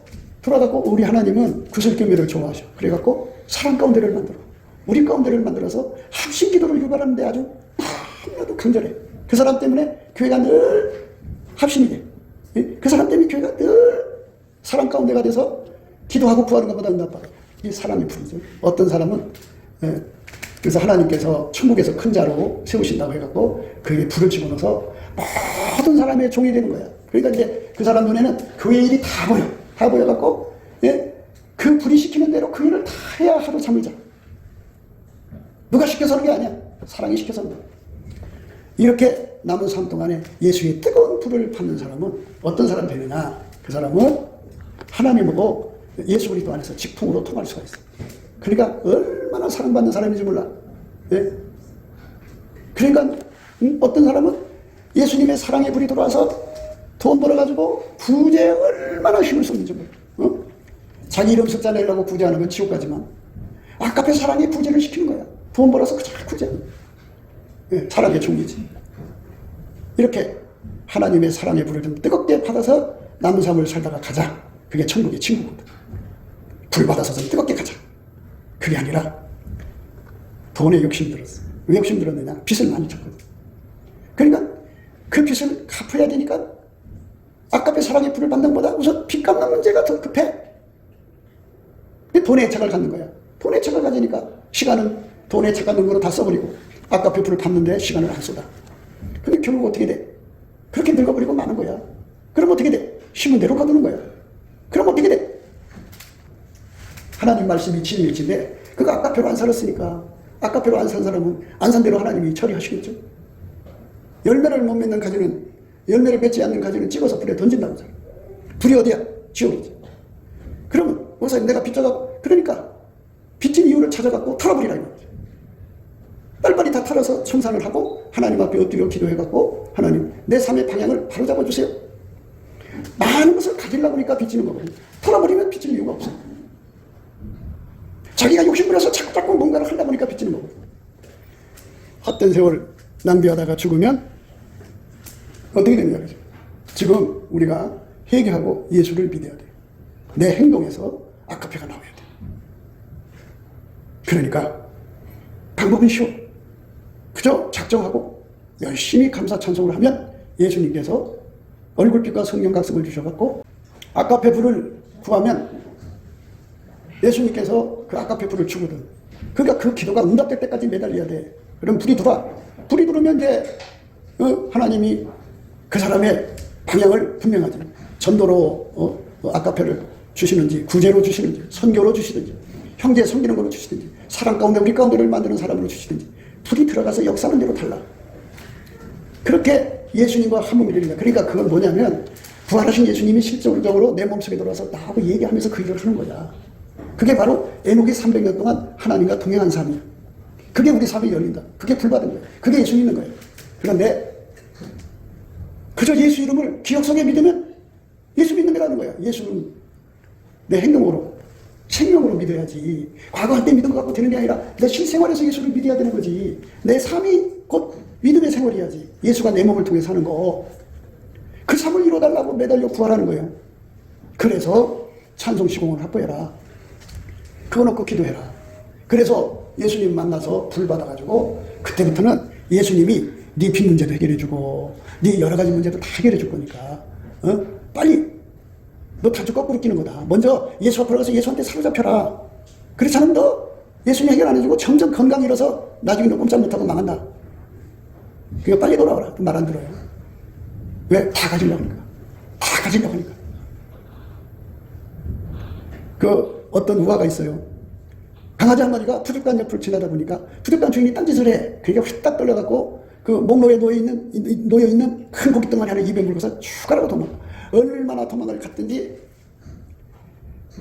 돌아가고 우리 하나님은 구슬교미를 좋아하셔. 그래갖고 사랑 가운데를 만들어. 우리 가운데를 만들어서 합심 기도를 유발하는데 아주 너무나도 강렬해. 그 사람 때문에 교회가 늘 합심이 돼. 그 사람 때문에 교회가 늘 사랑 가운데가 돼서 기도하고 구하는 것보다 응답받아. 이게 사랑의 불이죠. 어떤 사람은 그래서 하나님께서 천국에서 큰 자로 세우신다고 해갖고 그에게 불을 집어넣어서 모든 사람의 종이 되는 거야. 그러니까 이제 그 사람 눈에는 교회 일이 다 보여. 다 보여갖고 그 불이 시키는 대로 그 일을 다 해야 하루 잠을 자. 누가 시켜서 하는 게 아니야. 사랑이 시켜서 하는 거야. 이렇게 남은 삶 동안에 예수의 뜨거운 불을 받는 사람은 어떤 사람이 되느냐. 그 사람은 하나님하고 예수 그리스도 안에서 직통으로 통할 수가 있어. 그러니까 얼마나 사랑받는 사람인지 몰라. 예? 그러니까 어떤 사람은 예수님의 사랑의 불이 들어와서 돈 벌어가지고 부재에 얼마나 힘을 쏟는지 몰라. 자기 이름 숫자 내려고 부재하는 건 지옥 가지만 아까페 사랑의 부재를 시키는 거야. 돈 벌어서 그저 부재. 예, 사랑의 종이지. 이렇게 하나님의 사랑의 불을 좀 뜨겁게 받아서 남은 삶을 살다가 가자. 그게 천국의 친구거든. 불 받아서 좀 뜨겁게 가자. 그게 아니라 돈에 욕심 들었어. 왜 욕심 들었느냐? 빚을 많이 졌거든. 그러니까 그 빚을 갚아야 되니까 아까의 사랑의 불을 받는 것보다 우선 빚 갚는 문제가 더 급해. 돈의 애착을 갖는 거야. 돈의 애착을 가지니까 시간은 돈의 애착 갖는 거로 다 써버리고 아까의 불을 받는데 시간을 안 쏟아. 근데 결국 어떻게 돼? 그렇게 늙어버리고 마는 거야. 그럼 어떻게 돼? 심은 대로 거두는 거야. 그럼 어떻게 돼? 하나님 말씀이 진리일진데 그거 아까표로 안 살았으니까 아까표로 안 산 사람은 안 산 대로 하나님이 처리하시겠죠. 열매를 못 맺는 가지는 열매를 맺지 않는 가지는 찍어서 불에 던진다고 하잖아. 불이 어디야? 지옥이지. 그러면 목사님 내가 빚져갖고 그러니까 빚진 이유를 찾아갖고 털어버리라 이거죠. 빨리빨리 다 털어서 청산을 하고 하나님 앞에 엎드려 기도해갖고 하나님 내 삶의 방향을 바로 잡아주세요. 많은 것을 가지려고 하니까 빚지는 거거든요. 털어버리면 빚질 이유가 없어. 자기가 욕심부려서 자꾸 뭔가를 하려고 하니까 빚지는 거거든요. 헛된 세월 낭비하다가 죽으면 어떻게 되느냐. 지금 우리가 회개하고 예수를 믿어야 돼. 내 행동에서 아까페가 나와야 돼. 그러니까 방법은 쉬워. 그저 작정하고 열심히 감사 찬송을 하면 예수님께서 얼굴빛과 성령 각성을 주셔갖고 아까페 불을 구하면 예수님께서 그 아까페 불을 주거든. 그러니까 그 기도가 응답될 때까지 매달려야 돼. 그럼 불이 들어와. 불이 들어오면 이제 하나님이 그 사람의 방향을 분명하지. 전도로 아까페를 주시는지 구제로 주시는지 선교로 주시든지 형제 섬기는 걸로 주시든지 사랑 가운데 우리 가운데를 만드는 사람으로 주시든지 둘이 들어가서 역사하는 대로 달라. 그렇게 예수님과 한 몸이 됩니다. 그러니까 그건 뭐냐면 부활하신 예수님이 실질적으로 내 몸속에 들어와서 나하고 얘기하면서 그 일을 하는 거야. 그게 바로 에녹이 300년 동안 하나님과 동행한 삶이야. 그게 우리 삶이 열린다. 그게 불받은 거야. 그게 예수 믿는 거예요. 그런데 그저 예수 이름을 기억 속에 믿으면 예수 믿는 거라는 거야. 예수는 내 행동으로 생명으로 믿어야지. 과거 한때 믿은 것 갖고 되는 게 아니라 내 실생활에서 예수를 믿어야 되는 거지. 내 삶이 곧 믿음의 생활이야지. 예수가 내 몸을 통해 사는 거. 그 삶을 이뤄달라고 매달려 구하라는 거예요. 그래서 찬송 시공을 확보해라. 그거 놓고 기도해라. 그래서 예수님 만나서 불 받아가지고 그때부터는 예수님이 네 빚 문제도 해결해주고 네 여러 가지 문제도 다 해결해줄 거니까 빨리 너 다시 거꾸로 끼는 거다. 먼저 예수 앞으로 가서 예수한테 사로잡혀라. 그렇지 않으면 너 예수님 해결 안 해주고 점점 건강 잃어서 나중에 너 꼼짝 못하고 망한다. 그러니까 빨리 돌아오라. 말 안 들어요. 왜? 다 가지려고 하니까. 다 가지려고 하니까. 그 어떤 우화가 있어요. 강아지 한 마리가 푸들간 옆을 지나다 보니까 푸들간 주인이 딴짓을 해. 그러니까 휘딱 떨려갖고 그 목로에 놓여있는 큰 고기 덩어리 하나 입에 물고서 쭉 가라고 도망가. 얼마나 도망을 갔든지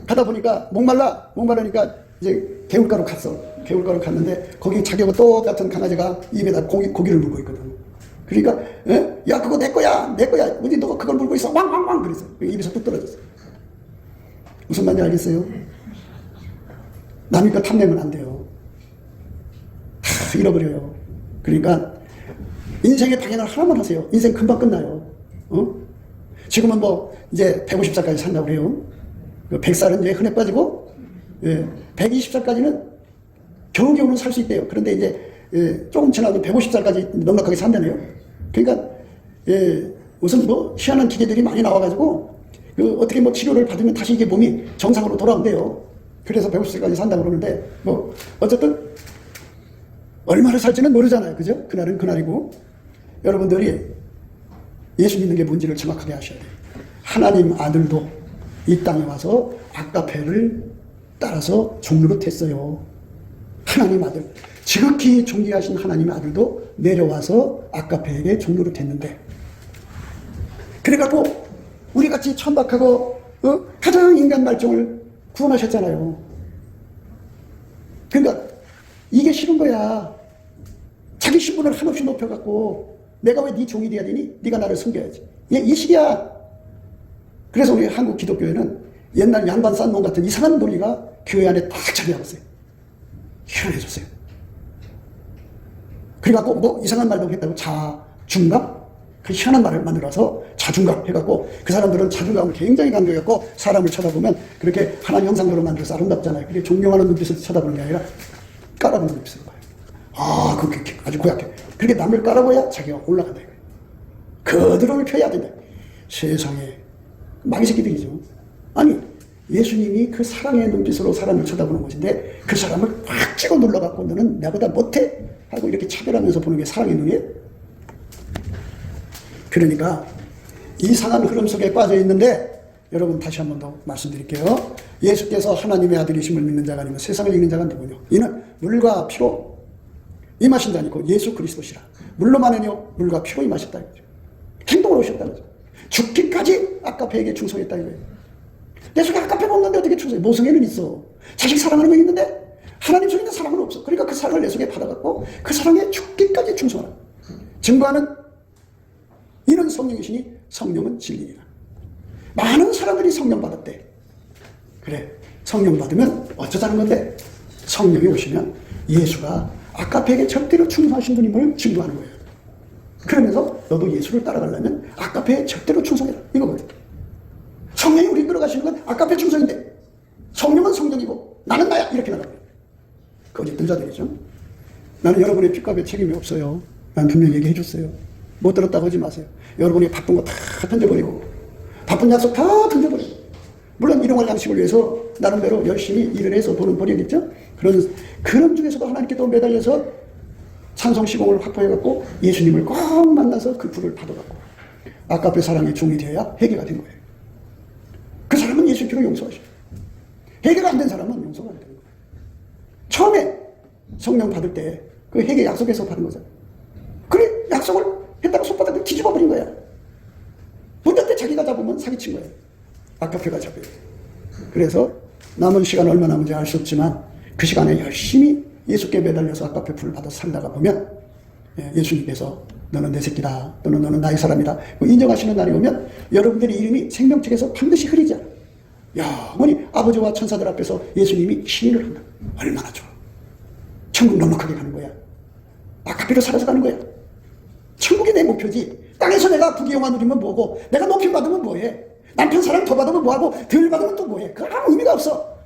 가다 보니까 목마르니까 이제 개울가로 갔어. 개울가로 갔는데 거기 자기하고 똑같은 강아지가 입에다 고기를 물고 있거든. 그러니까 야 그거 내 거야 어디 너가 그걸 물고 있어 왕왕왕 그랬어. 입에서 뚝 떨어졌어. 무슨 말인지 알겠어요? 남의 거 탐내면 안 돼요. 다 잃어버려요. 그러니까 인생의 방향을 하나만 하세요. 인생 금방 끝나요. 지금은 뭐 이제 150살까지 산다고 그래요. 100살은 이제 흔해 빠지고 120살까지는 겨우겨우는 살 수 있대요. 그런데 이제 조금 지나도 150살까지 넉넉하게 산다네요. 그러니까 우선 뭐 희한한 기계들이 많이 나와가지고 어떻게 뭐 치료를 받으면 다시 이게 몸이 정상으로 돌아온대요. 그래서 150살까지 산다고 그러는데 뭐 어쨌든 얼마나 살지는 모르잖아요. 그죠? 그날은 그날이고 여러분들이 예수 믿는 게 뭔지를 정확하게 아셔야 돼요. 하나님 아들도 이 땅에 와서 아가페를 따라서 종로로 됐어요. 하나님 아들, 지극히 존귀하신 하나님 아들도 내려와서 아가페에게 종로로 됐는데 그래갖고 우리같이 천박하고 가장 인간 말종을 구원하셨잖아요. 그러니까 이게 싫은 거야. 자기 신분을 한없이 높여갖고 내가 왜 네 종이 돼야 되니? 네가 나를 섬겨야지. 이 식이야. 그래서 우리 한국 기독교회는 옛날 양반 싼놈 같은 이상한 논리가 교회 안에 딱 자리하고 있어요. 희한해졌어요. 그래갖고 뭐 이상한 말도 했다고 자중감? 그 희한한 말을 만들어서 자중감 해갖고 그 사람들은 자중감을 굉장히 강조해갖고 사람을 쳐다보면 그렇게 하나님 형상대로 만들어서 아름답잖아요. 그게 존경하는 눈빛을 쳐다보는 게 아니라 깔아보는 눈빛으로 봐요. 아, 그게 아주 고약해. 그렇게 남을 깔아봐야 자기가 올라간다. 그들을 펴야 된다. 세상에 마귀 새끼들이죠. 아니 예수님이 그 사랑의 눈빛으로 사람을 쳐다보는 것인데 그 사람을 확 찍어 눌러갖고 너는 나보다 못해? 하고 이렇게 차별하면서 보는 게 사랑의 눈이에요? 그러니까 이상한 흐름 속에 빠져 있는데 여러분 다시 한 번 더 말씀드릴게요. 예수께서 하나님의 아들이심을 믿는 자가 아니면 세상을 이기는 자가 누구냐? 이는 물과 피로 임하신 자 아니고 예수 그리스도시라. 물로만은요 물과 피로 임하셨다 이거죠. 행동으로 오셨다는 거죠. 죽기까지 아가페에게 충성했다 이거예요. 내 속에 아가페가 없는데 어떻게 충성해? 모성애는 있어. 자식 사랑하는 건 있는데 하나님 속에 있는 사랑은 없어. 그러니까 그 사랑을 내 속에 받아갖고 그 사랑에 죽기까지 충성하라. 증거하는 이는 성령이시니 성령은 진리니라. 많은 사람들이 성령 받았대. 그래, 성령 받으면 어쩌자는 건데 성령이 오시면 예수가 아가페에게 절대로 충성하신 분임을 증거하는 거예요. 그러면서 너도 예수를 따라가려면 아가페에 절대로 충성해라 이거거든. 성령이 우리 끌어가시는 건 아가페 충성인데 성령은 성령이고 나는 나야 이렇게 나가요. 거짓된 자들이죠. 나는 여러분의 핏값에 책임이 없어요. 난 분명히 얘기해 줬어요. 못 들었다고 하지 마세요. 여러분이 바쁜 거 다 던져버리고 바쁜 약속 다 던져버리고 물론 일용할 양식을 위해서 나름대로 열심히 일을 해서 돈은 벌여야겠죠. 그런 중에서도 하나님께 또 매달려서 찬송 시공을 확보해갖고 예수님을 꼭 만나서 그 불을 받아갖고 아가페 사랑의 종이 되어야 해결가 된 거예요. 그 사람은 예수 피로 용서하셔요. 해결 안 된 사람은 용서가 안 되는 거예요. 처음에 성령 받을 때 그 회개 약속해서 받은 거죠. 그래 약속을 했다가 손바닥을 뒤집어 버린 거야. 문제 때 자기가 잡으면 사기친 거예요. 아카페가 잡혀요. 그래서 남은 시간 얼마 남은지 알 수 없지만 그 시간에 열심히 예수께 매달려서 아카페 풀을 받아 살다가 보면 예수님께서 너는 내 새끼다 또는 너는 나의 사람이다 인정하시는 날이 오면 여러분들의 이름이 생명책에서 반드시 흐리지 않아요. 야, 뭐니 아버지와 천사들 앞에서 예수님이 시인을 한다. 얼마나 좋아. 천국 넉넉하게 가는 거야. 아카페로 살아서 가는 거야. 천국이 내 목표지. 땅에서 내가 부귀영화 누리면 뭐고 내가 높임 받으면 뭐해. 남편 사랑 더 받으면 뭐하고 덜 받으면 또 뭐해. 그 아무 의미가 없어.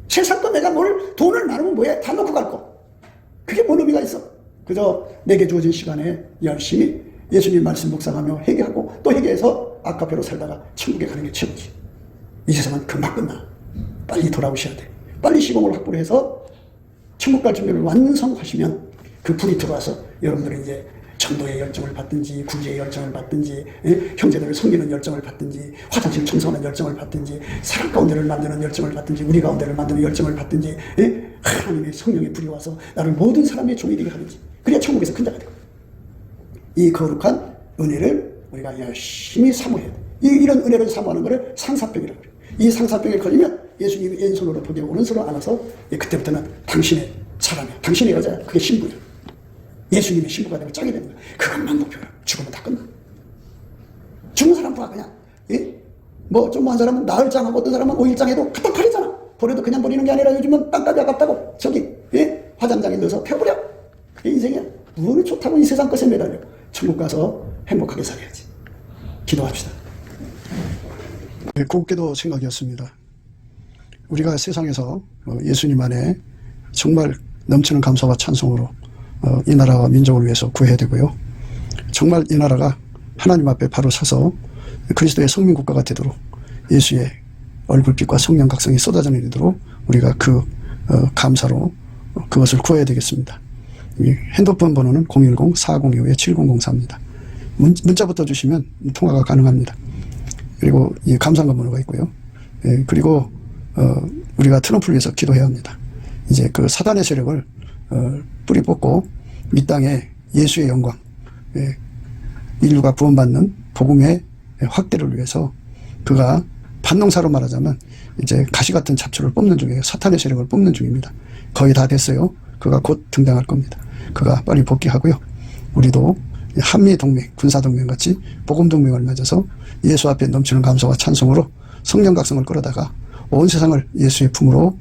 세상 거 내가 뭘 돈을 나누면 뭐해. 다 놓고 갈 거. 그게 뭔 의미가 있어. 그저 내게 주어진 시간에 열심히 예수님 말씀 묵상하며 회개하고 또 회개해서 아카페로 살다가 천국에 가는 게 최고지. 이 세상은 금방 끝나. 빨리 돌아오셔야 돼. 빨리 시공을 확보를 해서 천국 갈 준비를 완성하시면 그 불이 들어와서 여러분들은 이제 전도의 열정을 받든지 구제의 열정을 받든지 형제들을 섬기는 열정을 받든지 화장실 청소하는 열정을 받든지 사랑 가운데를 만드는 열정을 받든지 우리 가운데를 만드는 열정을 받든지 하나님의 성령의 불이 와서 나를 모든 사람의 종이 되게 하든지 그래야 천국에서 큰 자가 되고 이 거룩한 은혜를 우리가 열심히 사모해야 돼. 이런 은혜를 사모하는 것을 상사병이라고 그래요. 이 상사병에 걸리면 예수님이 왼손으로 벽에 오른손으로 안아서 그때부터는 당신의 사람이야. 당신의 여자야. 그게 신부야. 예수님의 신부가 되고 짝이 되는 거야. 그것만 목표야. 죽으면 다 끝나. 죽은 사람 봐 그냥. 뭐 좀 한 사람은 나흘장하고 어떤 사람은 5일장해도 갖다 버리잖아. 버려도 그냥 버리는 게 아니라 요즘은 땅값이 아깝다고 저기 화장장에 넣어서 태워버려. 그게 인생이야. 무엇이 좋다고 이 세상 것에 매달려. 천국 가서 행복하게 살아야지. 기도합시다. 곱게도 생각이었습니다. 우리가 세상에서 예수님 안에 정말 넘치는 감사와 찬송으로 이 나라와 민족을 위해서 구해야 되고요. 정말 이 나라가 하나님 앞에 바로 서서 그리스도의 성민국가가 되도록 예수의 얼굴빛과 성령 각성이 쏟아져 내리도록 우리가 그 감사로 그것을 구해야 되겠습니다. 핸드폰 번호는 010-4025-7004입니다. 문자부터 주시면 통화가 가능합니다. 그리고 이 감사한 번호가 있고요. 그리고 우리가 트럼프를 위해서 기도해야 합니다. 이제 그 사단의 세력을 뿌리 뽑고 이 땅에 예수의 영광, 인류가 구원받는 복음의 확대를 위해서 그가 반농사로 말하자면 이제 가시 같은 잡초를 뽑는 중이에요. 사탄의 세력을 뽑는 중입니다. 거의 다 됐어요. 그가 곧 등장할 겁니다. 그가 빨리 복귀하고요. 우리도 한미동맹, 군사동맹 같이 복음동맹을 맺어서 예수 앞에 넘치는 감사와 찬송으로 성령 각성을 끌어다가 온 세상을 예수의 품으로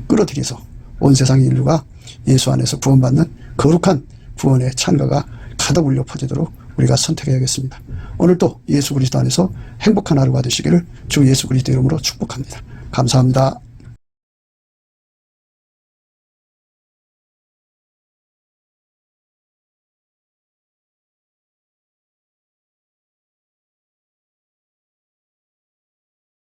끌어들여서 온 세상의 인류가 예수 안에서 구원받는 거룩한 구원의 찬가가 가득 울려 퍼지도록 우리가 선택해야겠습니다. 오늘도 예수 그리스도 안에서 행복한 하루가 되시기를 주 예수 그리스도 이름으로 축복합니다. 감사합니다.